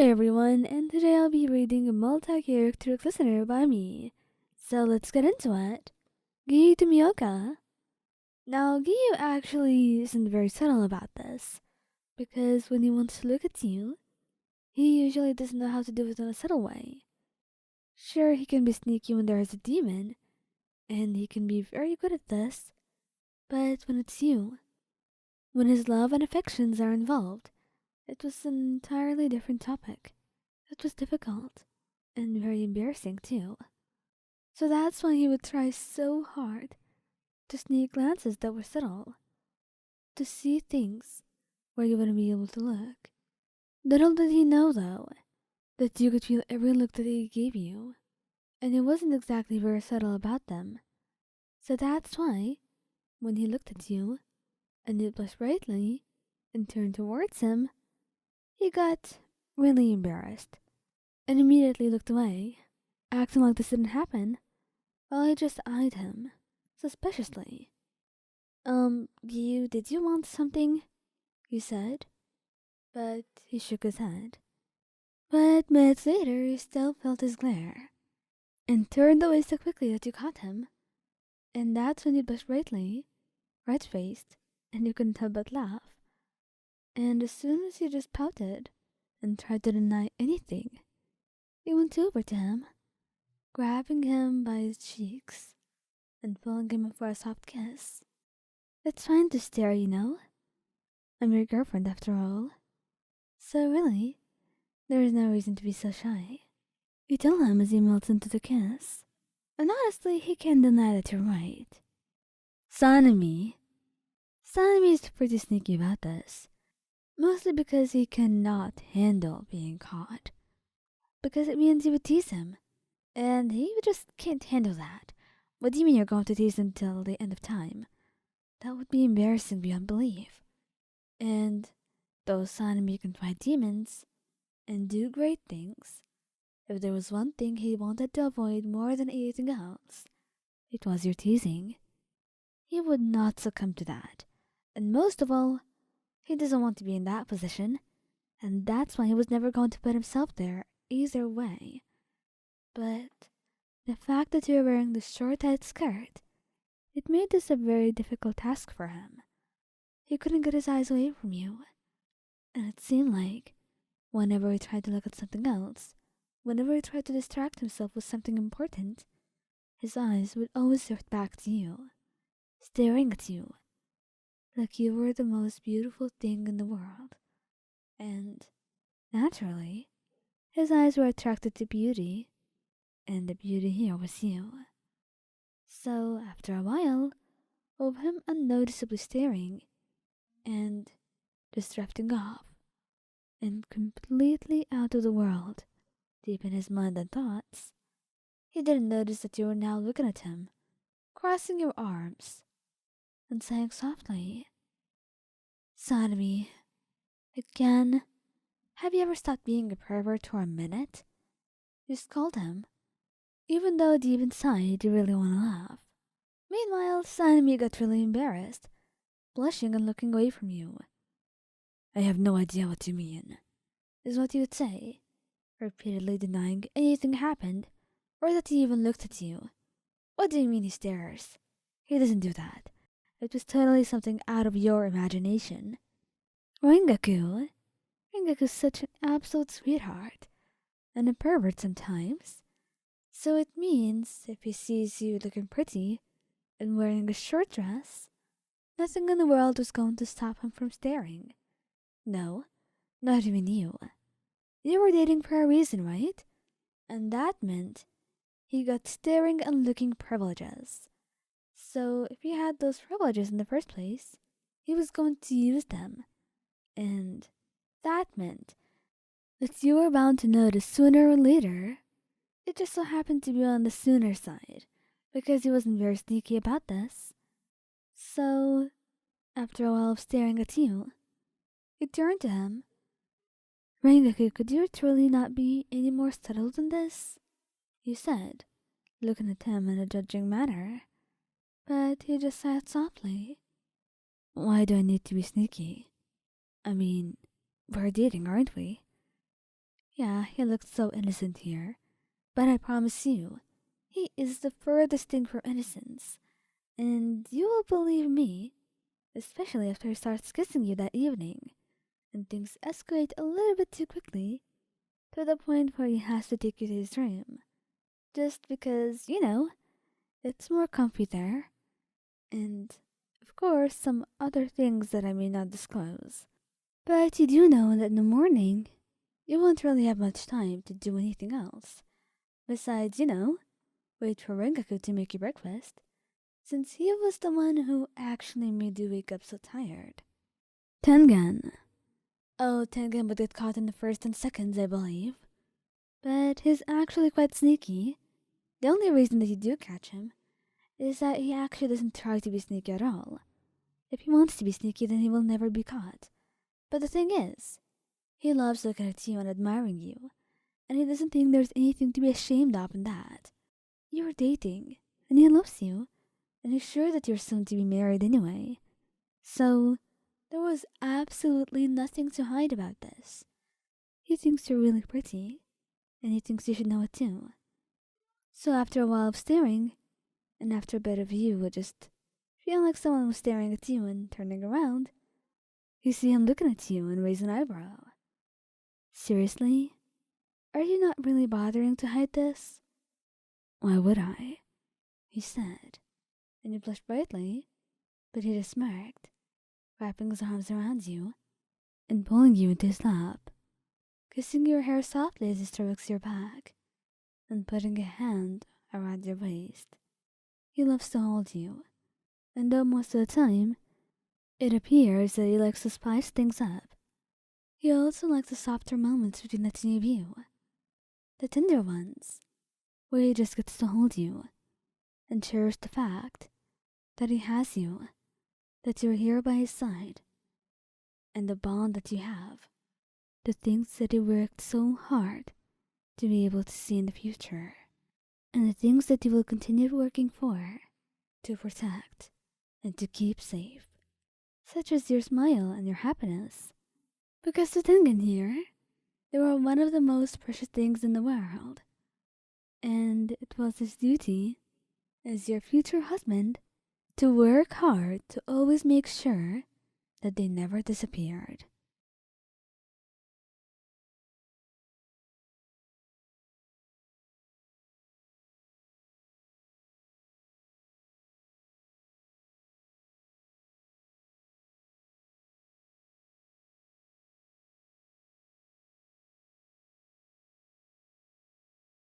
everyone, and today I'll be reading a multi-character listener by me. So let's get into it. Giyuu Tomioka. Now, Giyuu actually isn't very subtle about this, because when he wants to look at you, he usually doesn't know how to do it in a subtle way. Sure, he can be sneaky when there is a demon, and he can be very good at this, but when it's you, when his love and affections are involved, it was an entirely different topic. It was difficult, and very embarrassing too. So that's why he would try so hard to sneak glances that were subtle, to see things where you wouldn't be able to look. Little did he know, though, that you could feel every look that he gave you, and he wasn't exactly very subtle about them. So that's why, when he looked at you, and you blushed brightly, and turned towards him, he got really embarrassed, and immediately looked away, acting like this didn't happen, while he just eyed him, suspiciously. Giyuu, did you want something? You said, but he shook his head. But minutes later, he still felt his glare, and turned away so quickly that you caught him, and that's when you blushed brightly, red-faced, and you couldn't help but laugh. And as soon as you just pouted, and tried to deny anything, you went over to him, grabbing him by his cheeks, and pulling him in for a soft kiss. It's fine to stare, you know. I'm your girlfriend after all. So really, there is no reason to be so shy. You tell him as he melts into the kiss. And honestly, he can't deny that you're right. Sanemi. Sanemi is pretty sneaky about this. Mostly because he cannot handle being caught. Because it means you would tease him. And he just can't handle that. What do you mean you're going to tease him till the end of time? That would be embarrassing beyond belief. And though Sanemi can fight demons and do great things, if there was one thing he wanted to avoid more than anything else, it was your teasing. He would not succumb to that. And most of all, he doesn't want to be in that position, and that's why he was never going to put himself there either way. But the fact that you're wearing the short tight skirt, it made this a very difficult task for him. He couldn't get his eyes away from you, and it seemed like whenever he tried to look at something else, whenever he tried to distract himself with something important, his eyes would always drift back to you, staring at you, like you were the most beautiful thing in the world. And, naturally, his eyes were attracted to beauty, and the beauty here was you. So, after a while of him unnoticeably staring, and just drifting off, and completely out of the world, deep in his mind and thoughts, he didn't notice that you were now looking at him, crossing your arms, and saying softly, Sanemi, again, have you ever stopped being a pervert for a minute? You scolded him, even though deep inside you really want to laugh. Meanwhile, Sanemi got really embarrassed, blushing and looking away from you. I have no idea what you mean, is what you would say, repeatedly denying anything happened, or that he even looked at you. What do you mean he stares? He doesn't do that. It was totally something out of your imagination. Rengoku? Rengoku's such an absolute sweetheart, and a pervert sometimes. So it means if he sees you looking pretty and wearing a short dress, nothing in the world was going to stop him from staring. No, not even you. You were dating for a reason, right? And that meant he got staring and looking privileges. So if he had those privileges in the first place, he was going to use them. And that meant that you were bound to notice sooner or later. It just so happened to be on the sooner side, because he wasn't very sneaky about this. So, after a while of staring at you, you turned to him. Rengoku, could you truly not be any more subtle than this? You said, looking at him in a judging manner. But he just sighed softly. Why do I need to be sneaky? I mean, we're dating, aren't we? Yeah, he looks so innocent here, but I promise you, he is the furthest thing from innocence. And you will believe me, especially after he starts kissing you that evening, and things escalate a little bit too quickly, to the point where he has to take you to his room. Just because, it's more comfy there. And, of course, some other things that I may not disclose. But you do know that in the morning, you won't really have much time to do anything else. Besides, wait for Rengoku to make you breakfast, since he was the one who actually made you wake up so tired. Tengen. Oh, Tengen would get caught in the first 10 seconds, I believe. But he's actually quite sneaky. The only reason that you do catch him is that he actually doesn't try to be sneaky at all. If he wants to be sneaky, then he will never be caught. But the thing is, he loves looking at you and admiring you, and he doesn't think there's anything to be ashamed of in that. You're dating, and he loves you, and he's sure that you're soon to be married anyway. So, there was absolutely nothing to hide about this. He thinks you're really pretty, and he thinks you should know it too. So after a while of staring, and after a bit of you just feeling like someone was staring at you and turning around, you see him looking at you and raise an eyebrow. Seriously? Are you not really bothering to hide this? Why would I? He said, and you blushed brightly, but he just smirked, wrapping his arms around you and pulling you into his lap, kissing your hair softly as he strokes your back, and putting a hand around your waist. He loves to hold you, and though most of the time, it appears that he likes to spice things up, he also likes the softer moments between the two of you. The tender ones, where he just gets to hold you, and cherish the fact that he has you, that you're here by his side, and the bond that you have, the things that he worked so hard to be able to see in the future, and the things that he will continue working for, to protect, and to keep safe, such as your smile and your happiness. Because to Tengen here, they were one of the most precious things in the world, and it was his duty, as your future husband, to work hard to always make sure that they never disappeared.